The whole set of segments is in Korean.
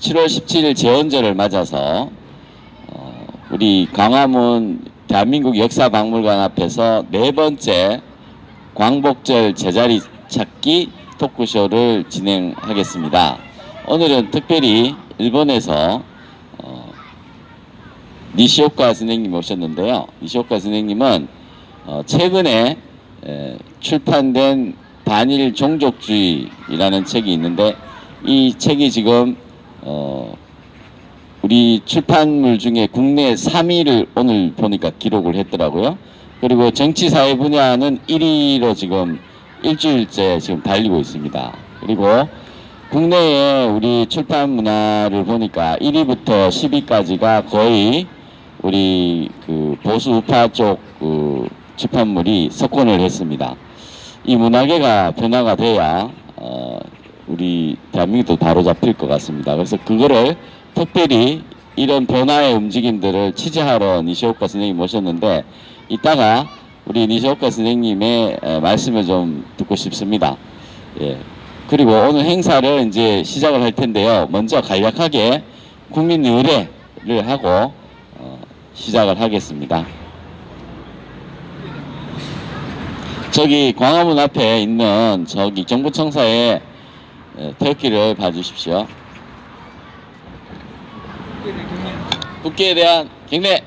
7월 17일 제헌절을 맞아서 우리 광화문 대한민국 역사박물관 앞에서 네 번째 광복절 제자리 찾기 토크쇼를 진행하겠습니다. 오늘은 특별히 일본에서 니시오카 선생님 오셨는데요. 니시오카 선생님은 최근에 출판된 반일 종족주의라는 책이 있는데, 이 책이 지금 우리 출판물 중에 국내 3위를 오늘 보니까 기록을 했더라고요. 그리고 정치사회 분야는 1위로 지금 일주일째 지금 달리고 있습니다. 그리고 국내에 우리 출판 문화를 보니까 1위부터 10위까지가 거의 우리 그 보수 우파 쪽 출판물이 석권을 했습니다. 이 문화계가 변화가 돼야 우리 대한민국도 바로 잡힐 것 같습니다. 그래서 그거를 특별히 이런 변화의 움직임들을 취재하러 니시오카 선생님 모셨는데, 이따가 우리 니시오카 선생님의 말씀을 좀 듣고 싶습니다. 예. 그리고 오늘 행사를 이제 시작을 할 텐데요. 먼저 간략하게 국민 의례를 하고 시작을 하겠습니다. 저기 광화문 앞에 있는 저기 정부청사의 태극기를 봐주십시오. 국기에 대한 경례.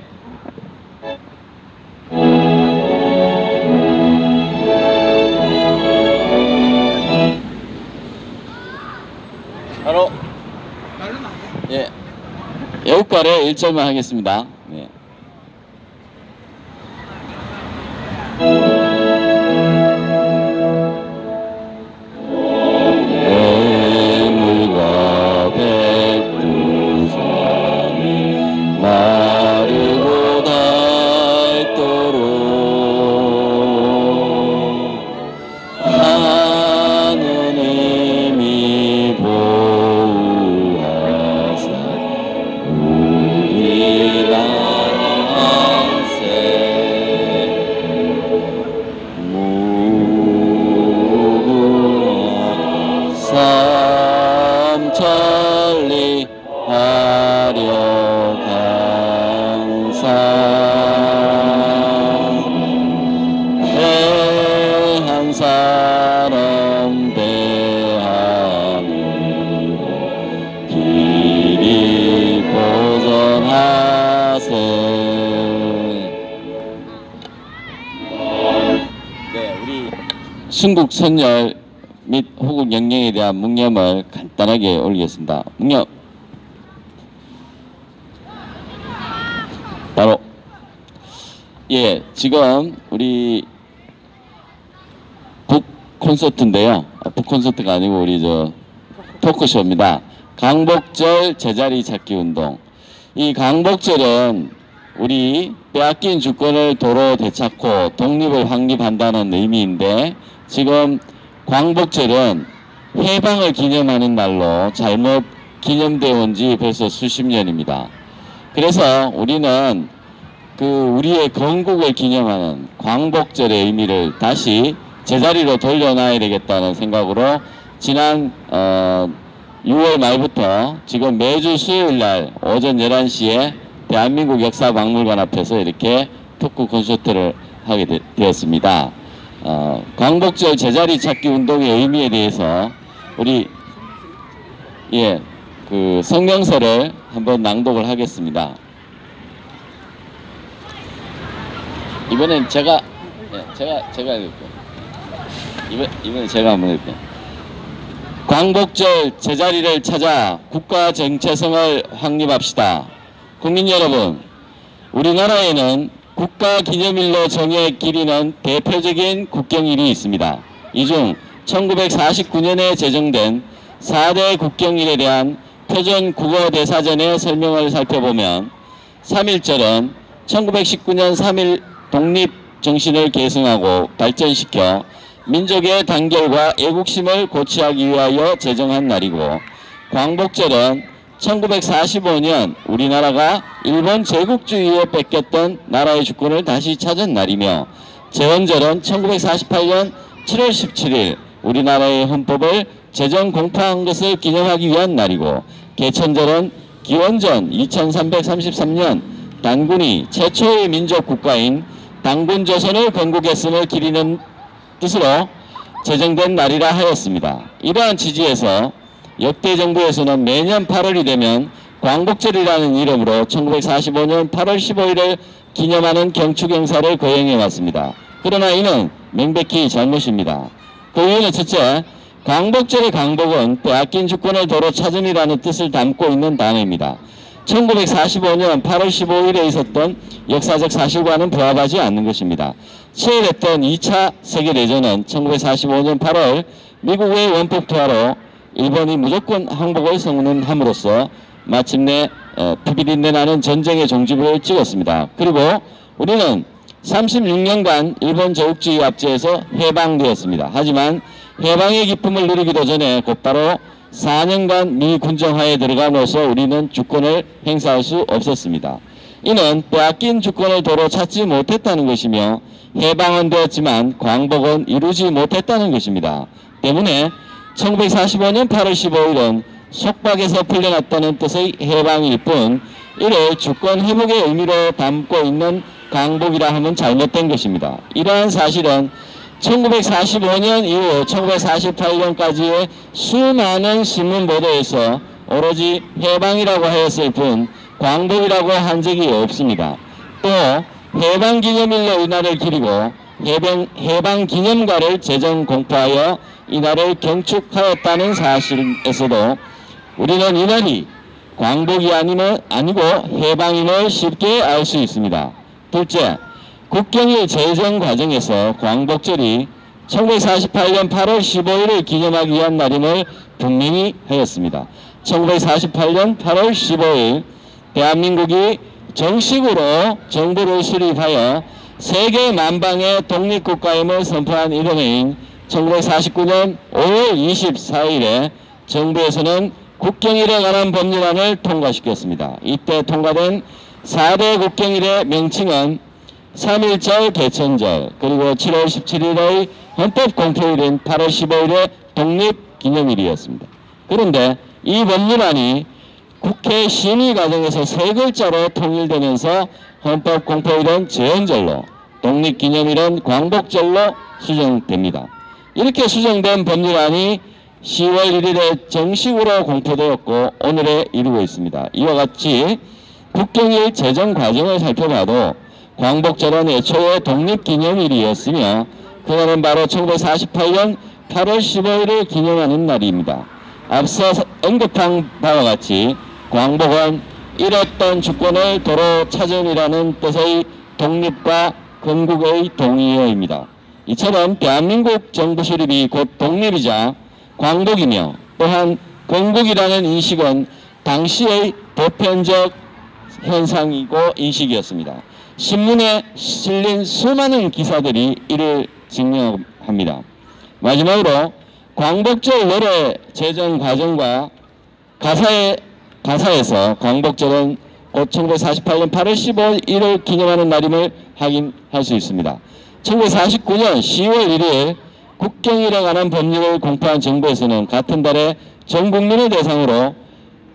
바로 예, 애국가를 1절만 하겠습니다. 네. 삼천리 화려강산 대한사람 대한민국 길이 보전하세. 네, 우리 순국 선열 및 호국 영령에 대한 묵념을 간단하게 올리겠습니다. 묵념. 바로 예, 지금 우리 북 콘서트인데요. 북 콘서트가 아니고 우리 저 토크쇼입니다. 광복절 제자리 찾기 운동. 이 광복절은 우리 빼앗긴 주권을 도로 되찾고 독립을 확립한다는 의미인데, 지금 광복절은 해방을 기념하는 날로 잘못 기념되어 온 지 벌써 수십 년입니다. 그래서 우리는 우리의 건국을 기념하는 광복절의 의미를 다시 제자리로 돌려놔야 되겠다는 생각으로 지난 6월 말부터 지금 매주 수요일 날 오전 11시에 대한민국 역사박물관 앞에서 이렇게 토크 콘서트를 하게 되었습니다. 광복절 제자리 찾기 운동의 의미에 대해서 우리 그 성명서를 한번 낭독을 하겠습니다. 이번엔 제가 읽을게요. 이번엔 제가 한번 읽을게요. 광복절 제자리를 찾아 국가 정체성을 확립합시다. 국민 여러분, 우리나라에는 국가기념일로 정해 기리는 대표적인 국경일이 있습니다. 이 중 1949년에 제정된 4대 국경일에 대한 표준 국어대사전의 설명을 살펴보면, 3.1절은 1919년 3.1 독립정신을 계승하고 발전시켜 민족의 단결과 애국심을 고취하기 위하여 제정한 날이고, 광복절은 1945년 우리나라가 일본 제국주의에 뺏겼던 나라의 주권을 다시 찾은 날이며, 제헌절은 1948년 7월 17일 우리나라의 헌법을 제정 공포한 것을 기념하기 위한 날이고, 개천절은 기원전 2333년 단군이 최초의 민족 국가인 단군 조선을 건국했음을 기리는 뜻으로 제정된 날이라 하였습니다. 이러한 취지에서 역대 정부에서는 매년 8월이 되면 광복절이라는 이름으로 1945년 8월 15일을 기념하는 경축 행사를 거행해 왔습니다. 그러나 이는 명백히 잘못입니다. 그 이유는 첫째, 광복절의 광복은 빼앗긴 주권을 도로 찾음이라는 뜻을 담고 있는 단어입니다. 1945년 8월 15일에 있었던 역사적 사실과는 부합하지 않는 것입니다. 치열했던 2차 세계대전은 1945년 8월 미국의 원폭 투하로 일본이 무조건 항복을 선언함으로써 마침내 피비린내 나는 전쟁의 종지부를 찍었습니다. 그리고 우리는 36년간 일본 제국주의 압제에서 해방되었습니다. 하지만 해방의 기쁨을 누리기도 전에 곧바로 4년간 미 군정하에 들어감으로써 우리는 주권을 행사할 수 없었습니다. 이는 빼앗긴 주권을 도로 찾지 못했다는 것이며 해방은 되었지만 광복은 이루지 못했다는 것입니다. 때문에 1945년 8월 15일은 속박에서 풀려났다는 뜻의 해방일 뿐 이를 주권 회복의 의미로 담고 있는 광복이라 하면 잘못된 것입니다. 이러한 사실은 1945년 이후 1948년까지의 수많은 신문 보도에서 오로지 해방이라고 하였을 뿐 광복이라고 한 적이 없습니다. 또 해방기념일로 이날을 기리고 해방기념가를 제정 공포하여 이날을 경축하였다는 사실에서도 우리는 이날이 광복이 아니고 해방임을 쉽게 알 수 있습니다. 둘째, 국경일 제정 과정에서 광복절이 1948년 8월 15일을 기념하기 위한 날임을 분명히 하였습니다. 1948년 8월 15일 대한민국이 정식으로 정부를 수립하여 세계 만방의 독립국가임을 선포한 이듬해인 1949년 5월 24일에 정부에서는 국경일에 관한 법률안을 통과시켰습니다. 이때 통과된 4대 국경일의 명칭은 3.1절 개천절 그리고 7월 17일의 헌법공포일인 8월 15일의 독립기념일이었습니다. 그런데 이 법률안이 국회 심의 과정에서 세 글자로 통일되면서 헌법공포일은 제헌절로 독립기념일은 광복절로 수정됩니다. 이렇게 수정된 법률안이 10월 1일에 정식으로 공포되었고 오늘에 이르고 있습니다. 이와 같이 국경일 제정 과정을 살펴봐도 광복절은 애초에 독립기념일이었으며 그날은 바로 1948년 8월 15일을 기념하는 날입니다. 앞서 언급한 바와 같이 광복은 잃었던 주권을 도로 찾음이라는 뜻의 독립과 건국의 동의어입니다. 이처럼 대한민국 정부 수립이 곧 독립이자 광복이며 또한 건국이라는 인식은 당시의 보편적 현상이고 인식이었습니다. 신문에 실린 수많은 기사들이 이를 증명합니다. 마지막으로 광복절 노래 제정 과정과 가사에서 광복절은 곧 1948년 8월 15일을 기념하는 날임을 확인할 수 있습니다. 1949년 10월 1일 국경일에 관한 법률을 공포한 정부에서는 같은 달에 전 국민을 대상으로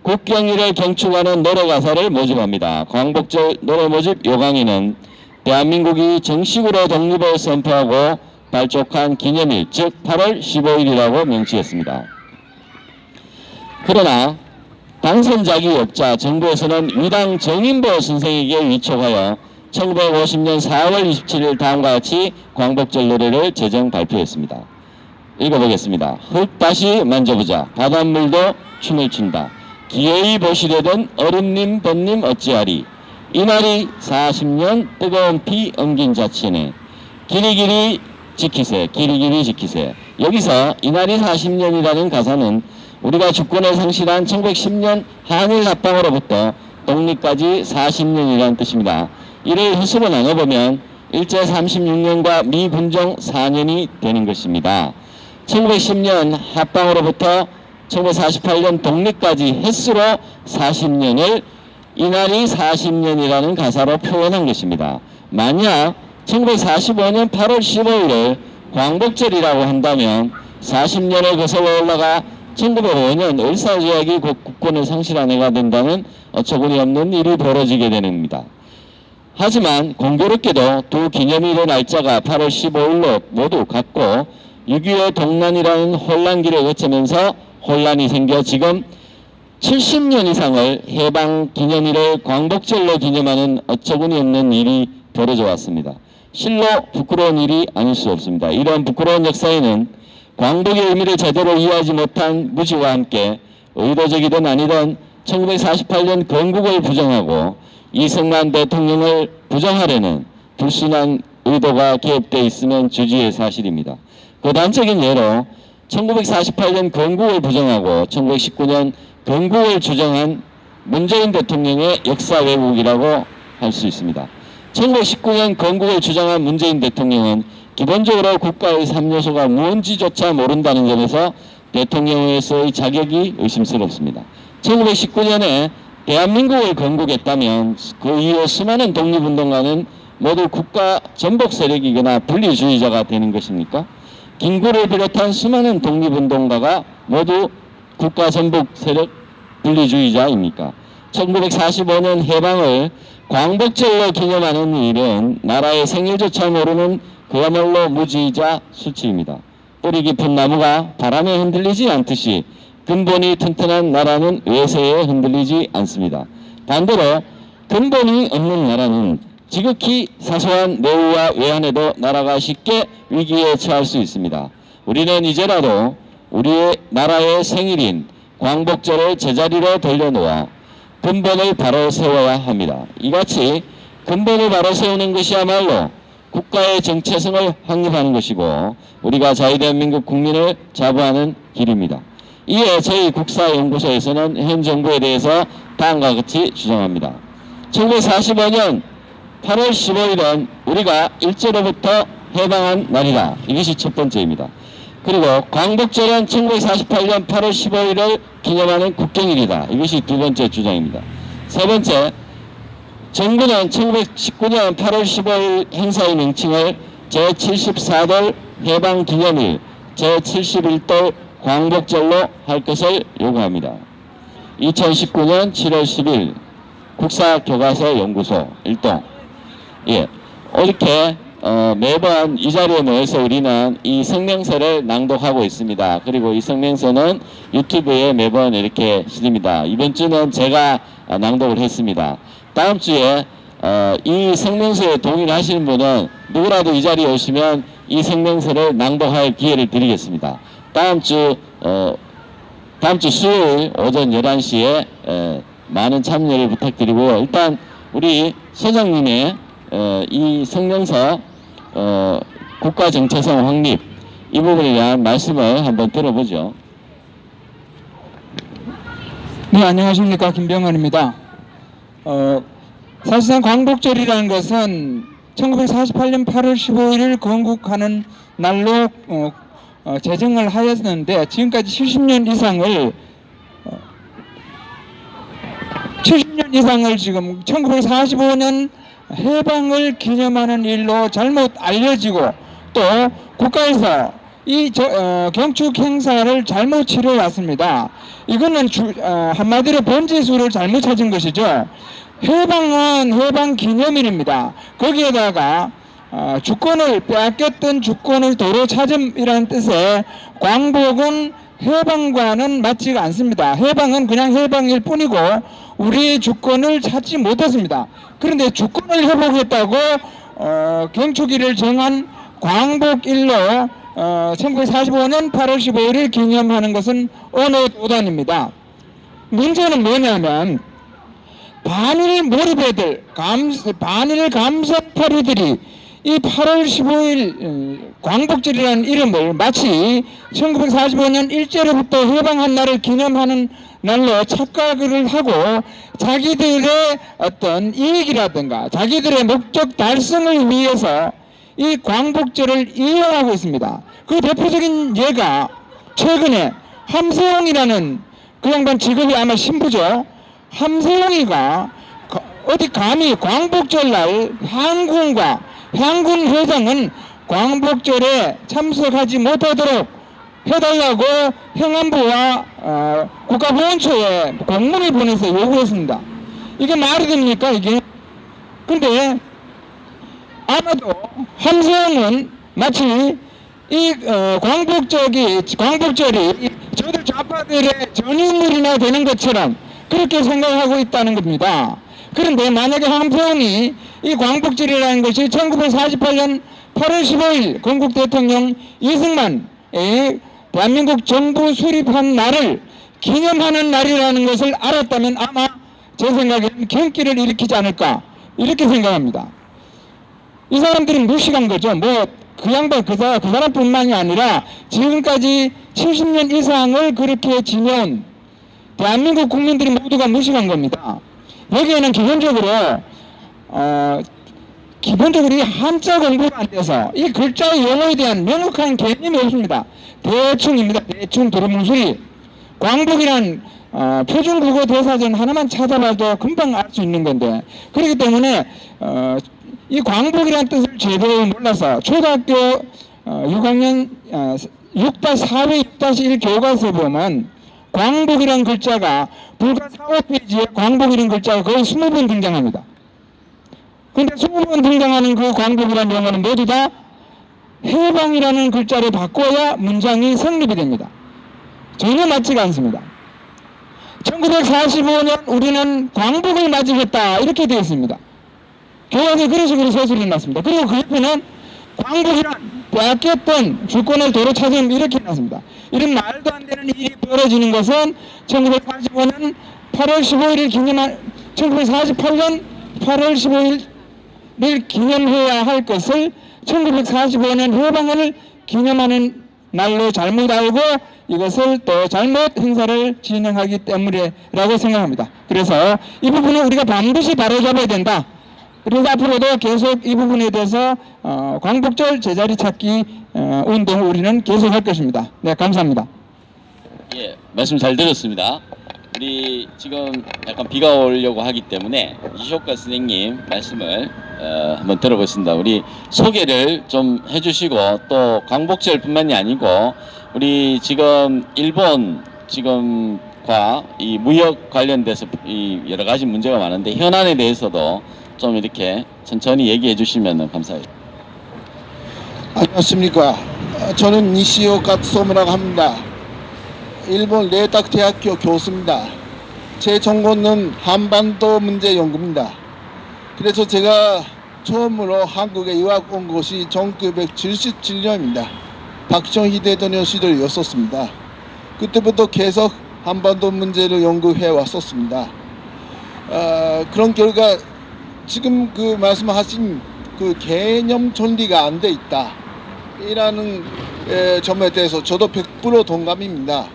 국경일을 경축하는 노래 가사를 모집합니다. 광복절 노래 모집 요강에는 대한민국이 정식으로 독립을 선포하고 발족한 기념일, 즉 8월 15일이라고 명시했습니다. 그러나 당선자기 없자 정부에서는 위당 정인보 선생에게 위촉하여 1950년 4월 27일 다음과 같이 광복절 노래를 제정 발표했습니다. 읽어보겠습니다. 흙 다시 만져보자. 바닷물도 춤을 춘다. 기어이 보시려던 어른님 번님 어찌하리. 이날이 40년 뜨거운 피 엉긴 자체네. 기리기리 지키세. 기리기리 지키세. 여기서 이날이 40년이라는 가사는 우리가 주권을 상실한 1910년 한일 합방으로부터 독립까지 40년이라는 뜻입니다. 이를 횟수로 나눠보면 일제 36년과 미군정 4년이 되는 것입니다. 1910년 합방으로부터 1948년 독립까지 횟수로 40년을 이날이 40년이라는 가사로 표현한 것입니다. 만약 1945년 8월 15일을 광복절이라고 한다면 40년을 거슬러 올라가 1905년 을사조약이 국권을 상실한 해가 된다는 어처구니 없는 일이 벌어지게 됩니다. 하지만 공교롭게도 두 기념일의 날짜가 8월 15일로 모두 같고 6.25 동란이라는 혼란기를 거치면서 혼란이 생겨 지금 70년 이상을 해방 기념일을 광복절로 기념하는 어처구니 없는 일이 벌어져 왔습니다. 실로 부끄러운 일이 아닐 수 없습니다. 이러한 부끄러운 역사에는 광복의 의미를 제대로 이해하지 못한 무지와 함께 의도적이든 아니든 1948년 건국을 부정하고 이승만 대통령을 부정하려는 불순한 의도가 개입되어 있으면 주지의 사실입니다. 그 단적인 예로 1948년 건국을 부정하고 1919년 건국을 주장한 문재인 대통령의 역사 왜곡이라고 할 수 있습니다. 1919년 건국을 주장한 문재인 대통령은 기본적으로 국가의 3요소가 무언지조차 모른다는 점에서 대통령으로서의 자격이 의심스럽습니다. 1919년에 대한민국을 건국했다면 그 이후 수많은 독립운동가는 모두 국가 전복 세력이거나 분리주의자가 되는 것입니까? 김구를 비롯한 수많은 독립운동가가 모두 국가 전복 세력 분리주의자입니까? 1945년 해방을 광복절로 기념하는 일은 나라의 생일조차 모르는 그야말로 무지이자 수치입니다. 뿌리 깊은 나무가 바람에 흔들리지 않듯이 근본이 튼튼한 나라는 외세에 흔들리지 않습니다. 반대로 근본이 없는 나라는 지극히 사소한 내우와 외환에도 나라가 쉽게 위기에 처할 수 있습니다. 우리는 이제라도 우리의 나라의 생일인 광복절을 제자리로 돌려놓아 근본을 바로 세워야 합니다. 이같이 근본을 바로 세우는 것이야말로 국가의 정체성을 확립하는 것이고 우리가 자유대한민국 국민을 자부하는 길입니다. 이에 저희 국사연구소에서는 현 정부에 대해서 다음과 같이 주장합니다. 1945년 8월 15일은 우리가 일제로부터 해방한 날이다. 이것이 첫 번째입니다. 그리고 광복절은 1948년 8월 15일을 기념하는 국경일이다. 이것이 두 번째 주장입니다. 세 번째, 정부는 1919년 8월 15일 행사의 명칭을 제74돌 해방기념일, 제71돌 광복절로 할 것을 요구합니다. 2019년 7월 10일 국사교과서 연구소 1동. 이렇게 매번 이 자리에 모여서 우리는 이 성명서를 낭독하고 있습니다. 그리고 이 성명서는 유튜브에 매번 이렇게 실립니다. 이번 주는 제가 낭독을 했습니다. 다음 주에 이 성명서에 동의를 하시는 분은 누구라도 이 자리에 오시면 이 성명서를 낭독할 기회를 드리겠습니다. 다음 주 수요일 오전 11시에 많은 참여를 부탁드리고요. 일단 우리 소장님의 이 성명서 국가 정체성 확립 이 부분에 대한 말씀을 한번 들어보죠. 네, 안녕하십니까, 김병헌입니다. 사실상 광복절이라는 것은 1948년 8월 15일을 건국하는 날로 제정을 하였는데 지금까지 70년 이상을 지금 1945년 해방을 기념하는 일로 잘못 알려지고 또 국가에서 이 경축 행사를 잘못 치러해 왔습니다. 이거는 한마디로 번지수를 잘못 찾은 것이죠. 해방은 해방 기념일입니다. 거기에다가 주권을 빼앗겼던 주권을 도로 찾음이라는 뜻의 광복은 해방과는 맞지가 않습니다. 해방은 그냥 해방일 뿐이고 우리의 주권을 찾지 못했습니다. 그런데 주권을 회복했다고 경축일을 정한 광복일로 1945년 8월 15일을 기념하는 것은 언어 도단입니다. 문제는 뭐냐면 반일 몰입애들, 반일 감성파리들이 이 8월 15일 광복절이라는 이름을 마치 1945년 일제로부터 해방한 날을 기념하는 날로 착각을 하고 자기들의 어떤 이익이라든가 자기들의 목적 달성을 위해서 이 광복절을 이용하고 있습니다. 그 대표적인 예가 최근에 함세용이라는 그 양반 직업이 아마 신부죠. 함세용이가 어디 감히 광복절날 향군 회장은 광복절에 참석하지 못하도록 해달라고 행안부와 국가보훈처에 공문을 보내서 요구했습니다. 이게 말이 됩니까 이게? 근데 아마도 함수영은 마치 이 광복절이 저들 좌파들의 전유물이나 되는 것처럼 그렇게 생각하고 있다는 겁니다. 그런데 만약에 함수영이 이 광복절이라는 것이 1948년 8월 15일 건국 대통령 이승만의 대한민국 정부 수립한 날을 기념하는 날이라는 것을 알았다면 아마 제 생각에는 경기를 일으키지 않을까 이렇게 생각합니다. 이 사람들이 무식한 거죠. 뭐 그 양반 그 사람뿐만이 아니라 지금까지 70년 이상을 그렇게 지내온 대한민국 국민들이 모두가 무식한 겁니다. 여기에는 기본적으로 이 한자 공부가 안 돼서 이 글자의 용어에 대한 명확한 개념이 없습니다. 대충입니다. 대충 두루뭉술이. 광복이란 표준국어 대사전 하나만 찾아봐도 금방 알 수 있는 건데, 그렇기 때문에 이 광복이란 뜻을 제대로 몰라서 초등학교 6학년 6-4회 6-1 교과서에 보면 광복이란 글자가 불과 4-5페이지에 광복이란 글자가 거의 20번 등장합니다. 근데 20번 등장하는 그 광복이라는 용어는 모두 다 해방이라는 글자를 바꿔야 문장이 성립이 됩니다. 전혀 맞지가 않습니다. 1945년 우리는 광복을 맞이했다 이렇게 되어 있습니다. 교과서에 그런 식으로 서술이 났습니다. 그리고 그 옆에는 광복이란 빼앗겼던 주권을 도로 찾음 이렇게 났습니다. 이런 말도 안 되는 일이 벌어지는 것은 1945년 8월 15일을 기념한 1948년 8월 15일을 기념해야 할 것을 1945년 해방을 기념하는 날로 잘못 알고 이것을 또 잘못 행사를 진행하기 때문이라고 생각합니다. 그래서 이 부분은 우리가 반드시 바로잡아야 된다. 그래서 앞으로도 계속 이 부분에 대해서 광복절 제자리 찾기 운동을 우리는 계속할 것입니다. 네, 감사합니다. 예, 말씀 잘 들었습니다. 우리 지금 약간 비가 오려고 하기 때문에 이시호카 선생님 말씀을 한번 들어보겠습니다. 우리 소개를 좀 해주시고 또 광복절뿐만이 아니고 우리 지금 일본 지금과 이 무역 관련돼서 이 여러 가지 문제가 많은데 현안에 대해서도 좀 이렇게 천천히 얘기해 주시면 감사하겠습니다. 안녕하십니까. 저는 니시오 가츠소무라고 합니다. 일본 레이닥 대학교 교수입니다. 제 전공은 한반도 문제 연구입니다. 그래서 제가 처음으로 한국에 유학 온 것이 1977년입니다. 박정희 대통령 시절이었었습니다. 그때부터 계속 한반도 문제를 연구해 왔었습니다. 그런 결과 지금 그 말씀하신 그 개념 정리가 안 돼 있다 이라는 점에 대해서 저도 100% 동감입니다.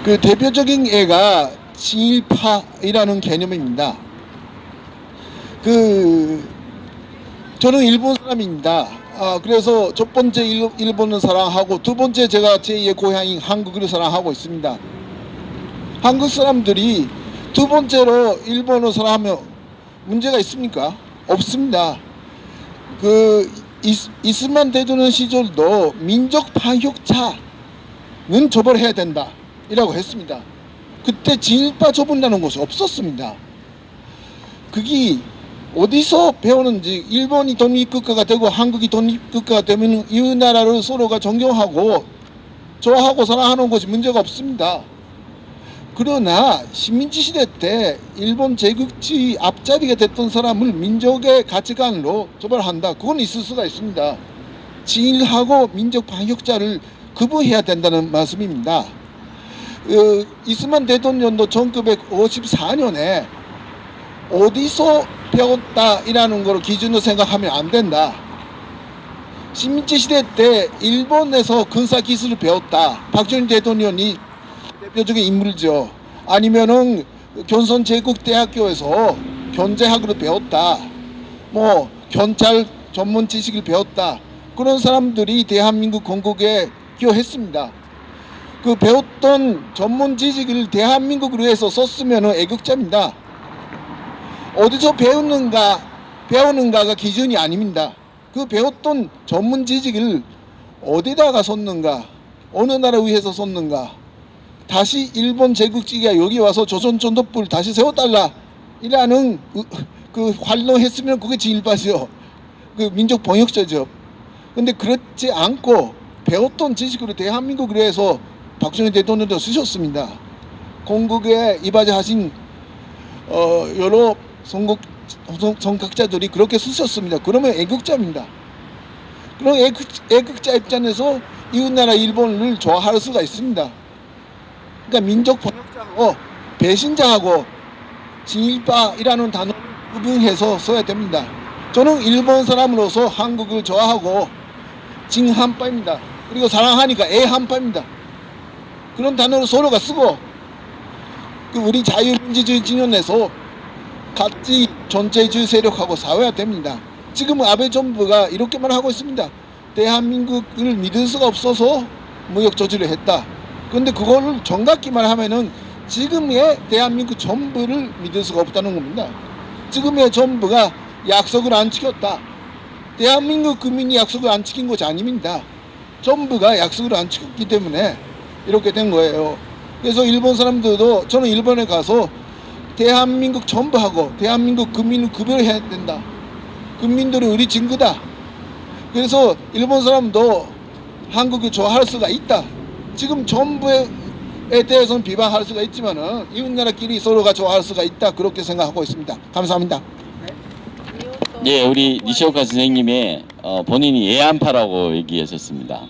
그 대표적인 예가 친일파이라는 개념입니다. 저는 일본 사람입니다. 그래서 첫 번째 일본을 사랑하고 두 번째 제가 제2의 고향인 한국을 사랑하고 있습니다. 한국 사람들이 두 번째로 일본을 사랑하면 문제가 있습니까? 없습니다. 이스만 대통령 시절도 민족 반역자는 처벌해야 된다 이라고 했습니다. 그때 진일파 처분이라는 것이 없었습니다. 그게 어디서 배우는지, 일본이 독립국가가 되고 한국이 독립국가가 되면 이 나라를 서로가 존경하고 좋아하고 사랑하는 것이 문제가 없습니다. 그러나 식민지 시대 때 일본 제국주의 앞잡이가 됐던 사람을 민족의 가치관으로 처벌한다. 그건 있을 수가 있습니다. 진일하고 민족 반역자를 구분해야 된다는 말씀입니다. 이스만 대통령도 1954년에 어디서 배웠다 이라는 걸 기준으로 생각하면 안 된다. 식민지 시대 때 일본에서 군사 기술을 배웠다. 박정희 대통령이 대표적인 인물이죠. 아니면은 견선 제국대학교에서 경제학으로 배웠다. 뭐 경찰 전문 지식을 배웠다. 그런 사람들이 대한민국 건국에 기여했습니다. 그 배웠던 전문 지식을 대한민국을 위해서 썼으면 애국자입니다. 어디서 배우는가가 기준이 아닙니다. 그 배웠던 전문 지식을 어디다가 쏟는가, 어느 나라 위해서 쏟는가, 다시 일본 제국주의가 여기 와서 조선 전독부를 다시 세워달라 이라는 그 활동했으면 그게 진일파죠. 그 민족 번역자죠. 근데 그렇지 않고 배웠던 지식으로 대한민국을 위해서 박정희 대통령도 쓰셨습니다. 건국에 이바지하신 여러 선각자들이 그렇게 쓰셨습니다. 그러면 애국자입니다. 그럼 애국자 입장에서 이웃나라 일본을 좋아할 수가 있습니다. 그러니까 민족 번역자하고 배신자하고 진일파이라는 단어를 구분해서 써야 됩니다. 저는 일본 사람으로서 한국을 좋아하고 진한파입니다. 그리고 사랑하니까 애한파입니다. 그런 단어를 서로가 쓰고 그 우리 자유민주주의 진영에서 같이 전체주의 세력하고 싸워야 됩니다. 지금 아베 정부가 이렇게만 하고 있습니다. 대한민국을 믿을 수가 없어서 무역 저지를 했다. 그런데 그거를 정확히 말하면은 지금의 대한민국 정부를 믿을 수가 없다는 겁니다. 지금의 정부가 약속을 안 지켰다. 대한민국 국민이 약속을 안 지킨 것이 아닙니다. 정부가 약속을 안 지켰기 때문에 이렇게 된 거예요. 그래서 일본 사람들도 저는 일본에 가서 대한민국 정부하고 대한민국 국민을 구별해야 된다. 국민들은 우리 친구다. 그래서 일본 사람도 한국을 좋아할 수가 있다. 지금 정부에 대해서는 비판할 수가 있지만은 이웃나라끼리 서로가 좋아할 수가 있다. 그렇게 생각하고 있습니다. 감사합니다. 예, 우리 니시오카 선생님의 본인이 애한파라고 얘기하셨습니다.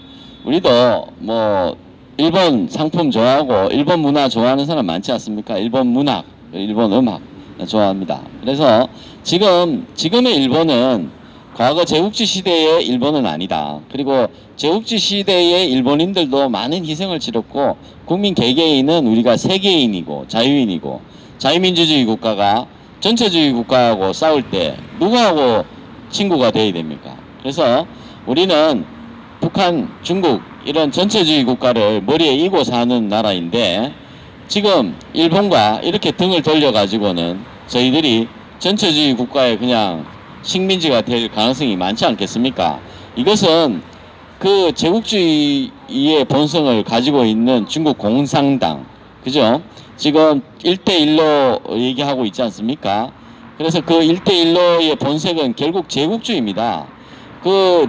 우리도 뭐 일본 상품 좋아하고 일본 문화 좋아하는 사람 많지 않습니까? 일본 문학, 일본 음악 좋아합니다. 그래서 지금의 일본은 과거 제국지 시대의 일본은 아니다. 그리고 제국지 시대의 일본인들도 많은 희생을 치렀고 국민 개개인은 우리가 세계인이고 자유인이고 자유민주주의 국가가 전체주의 국가하고 싸울 때 누구하고 친구가 돼야 됩니까? 그래서 우리는 북한, 중국 이런 전체주의 국가를 머리에 이고 사는 나라인데 지금 일본과 이렇게 등을 돌려가지고는 저희들이 전체주의 국가에 그냥 식민지가 될 가능성이 많지 않겠습니까? 이것은 그 제국주의의 본성을 가지고 있는 중국 공산당, 그죠? 지금 1대1로 얘기하고 있지 않습니까? 그래서 그 1대1로의 본색은 결국 제국주의입니다. 그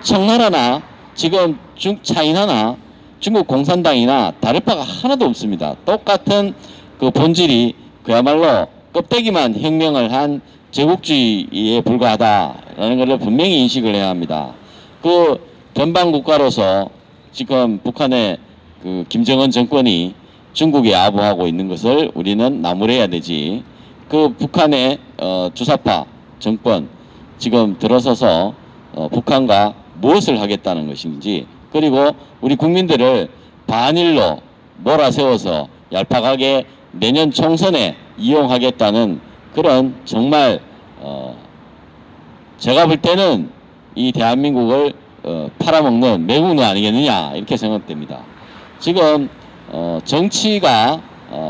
청나라나 지금 차이나나 중국 공산당이나 다를 바가 하나도 없습니다. 똑같은 그 본질이 그야말로 껍데기만 혁명을 한 제국주의에 불과하다라는 것을 분명히 인식을 해야 합니다. 그 변방국가로서 지금 북한의 그 김정은 정권이 중국에 아부하고 있는 것을 우리는 나무래야 되지. 그 북한의 주사파 정권 지금 들어서서 북한과 무엇을 하겠다는 것인지, 그리고 우리 국민들을 반일로 몰아세워서 얄팍하게 내년 총선에 이용하겠다는 그런 정말 제가 볼 때는 이 대한민국을 팔아먹는 매국노 아니겠느냐 이렇게 생각됩니다. 지금 정치가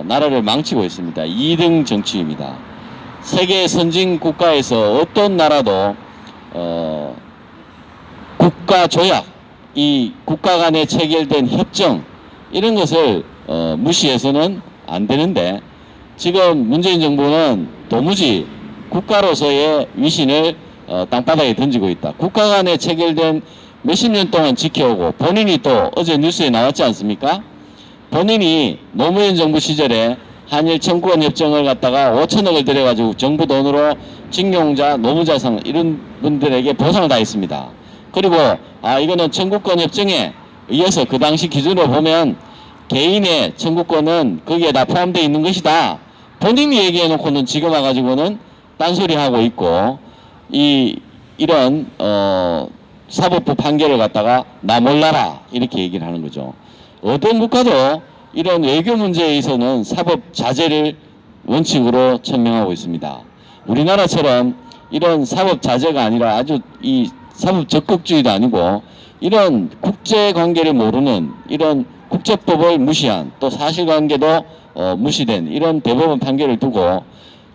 나라를 망치고 있습니다. 2등 정치입니다. 세계 선진 국가에서 어떤 나라도 국가 조약, 이 국가 간에 체결된 협정 이런 것을 무시해서는 안 되는데 지금 문재인 정부는 도무지 국가로서의 위신을 땅바닥에 던지고 있다. 국가 간에 체결된 몇십 년 동안 지켜오고 본인이 또 어제 뉴스에 나왔지 않습니까? 본인이 노무현 정부 시절에 한일 청구권 협정을 갖다가 5천억을 들여가지고 정부 돈으로 징용자, 노무자상 이런 분들에게 보상을 다 했습니다. 그리고 이거는 청구권 협정에 의해서 그 당시 기준으로 보면 개인의 청구권은 거기에 다 포함되어 있는 것이다. 본인이 얘기해놓고는 지금 와가지고는 딴소리하고 있고 이런 사법부 판결을 갖다가 나 몰라라 이렇게 얘기를 하는 거죠. 어떤 국가도 이런 외교 문제에 있어서는 사법 자제를 원칙으로 천명하고 있습니다. 우리나라처럼 이런 사법 자제가 아니라 아주 이 사법 적극주의도 아니고 이런 국제 관계를 모르는 이런 국제법을 무시한 또 사실관계도 무시된 이런 대법원 판결을 두고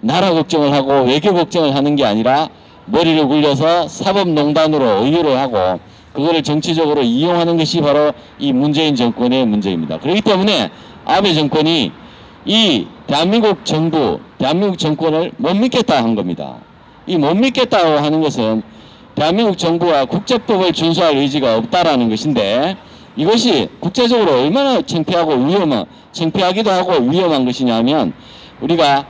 나라 걱정을 하고 외교 걱정을 하는 게 아니라 머리를 굴려서 사법농단으로 의유를 하고 그거를 정치적으로 이용하는 것이 바로 이 문재인 정권의 문제입니다. 그렇기 때문에 아베 정권이 이 대한민국 정부, 대한민국 정권을 못 믿겠다 한 겁니다. 이 못 믿겠다고 하는 것은 대한민국 정부와 국제법을 준수할 의지가 없다라는 것인데, 이것이 국제적으로 얼마나 창피하기도 하고 위험한 것이냐면, 우리가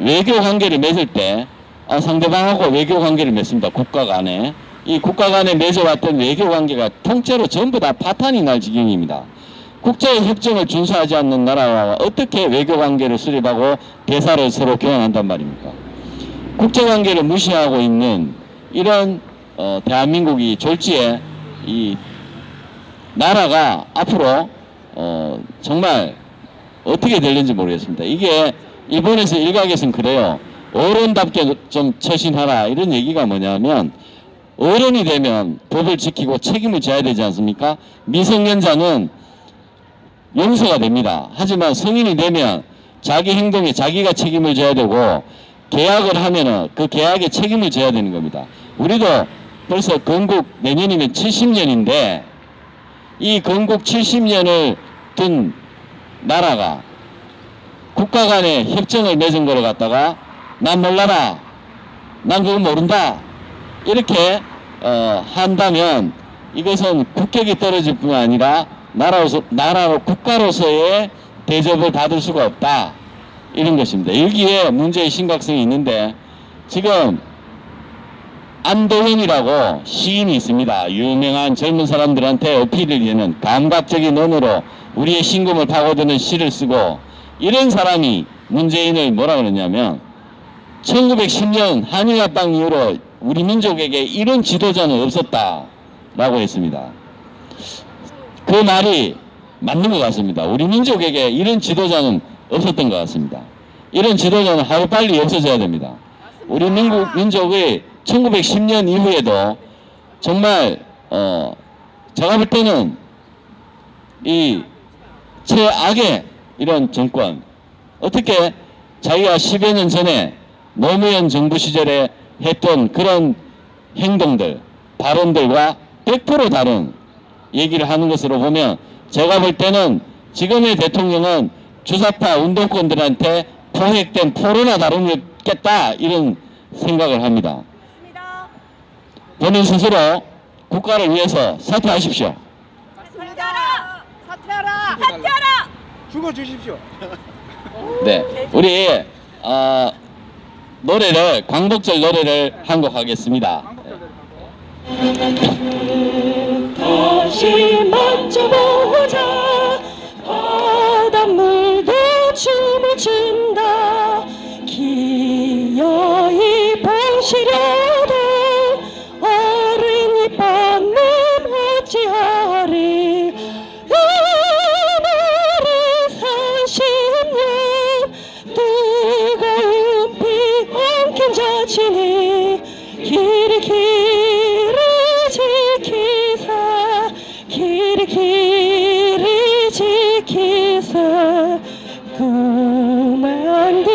외교 관계를 맺을 때 상대방하고 외교 관계를 맺습니다. 국가 간에. 이 국가 간에 맺어왔던 외교 관계가 통째로 전부 다 파탄이 날 지경입니다. 국제협정을 준수하지 않는 나라와 어떻게 외교 관계를 수립하고 대사를 서로 교환한단 말입니까? 국제관계를 무시하고 있는 이런 대한민국이 졸지에 이 나라가 앞으로 정말 어떻게 될는지 모르겠습니다. 이게 일본에서 일각에서는 그래요. 어른답게 좀 처신하라 이런 얘기가 뭐냐면, 어른이 되면 법을 지키고 책임을 져야 되지 않습니까? 미성년자는 용서가 됩니다. 하지만 성인이 되면 자기 행동에 자기가 책임을 져야 되고, 계약을 하면은 그 계약에 책임을 져야 되는 겁니다. 우리도 벌써 건국 내년이면 70년인데 이 건국 70년을 둔 나라가 국가 간의 협정을 맺은 거를 갖다가 난 몰라라, 난 그거 모른다 이렇게 한다면 이것은 국격이 떨어질 뿐 아니라 국가로서의 대접을 받을 수가 없다, 이런 것입니다. 여기에 문제의 심각성이 있는데, 지금 안도현이라고 시인이 있습니다. 유명한 젊은 사람들한테 어필을 하는 감각적인 언어로 우리의 신금을 파고드는 시를 쓰고, 이런 사람이 문재인을 뭐라 그러냐면 1910년 한일합방 이후로 우리 민족에게 이런 지도자는 없었다라고 했습니다. 그 말이 맞는 것 같습니다. 우리 민족에게 이런 지도자는 없었던 것 같습니다. 이런 지도자는 하루빨리 없어져야 됩니다. 우리 민족의 1910년 이후에도 정말 제가 볼 때는 이 최악의 이런 정권, 어떻게 자기가 10여 년 전에 노무현 정부 시절에 했던 그런 행동들, 발언들과 100% 다른 얘기를 하는 것으로 보면, 제가 볼 때는 지금의 대통령은 주사파 운동권들한테 포획된 포로나 다름없겠다, 이런 생각을 합니다. 본인 스스로 국가를 위해서 사퇴하십시오. 사퇴하라! 사퇴하라! 사퇴하라! 죽어주십시오. 네, 우리 노래를, 광복절 노래를 한 곡 하겠습니다. 다시 만져보자. 바닷물도 춤을 춘다. 기어이 보시려도 어른이 뻗는 어찌하리. 오늘이 40년 뜨거운 피 엉킨 자친이 길이 지키사 길이 지키사 그만들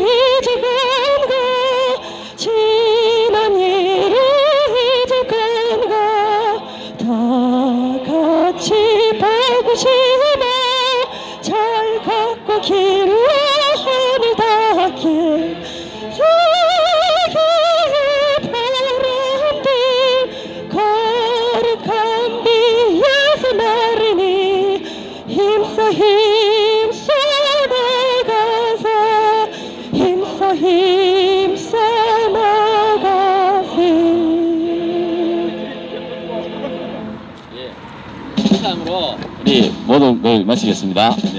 잊어간가 지난 일을 잊어간가 다 같이 보고 싶어 잘 걷고 길러 하늘 닿게 세계의 바람들 거룩한 비에서 나르니 힘써 나가서 힘써 나가세. 이상으로 우리 모든 걸 마치겠습니다. 네.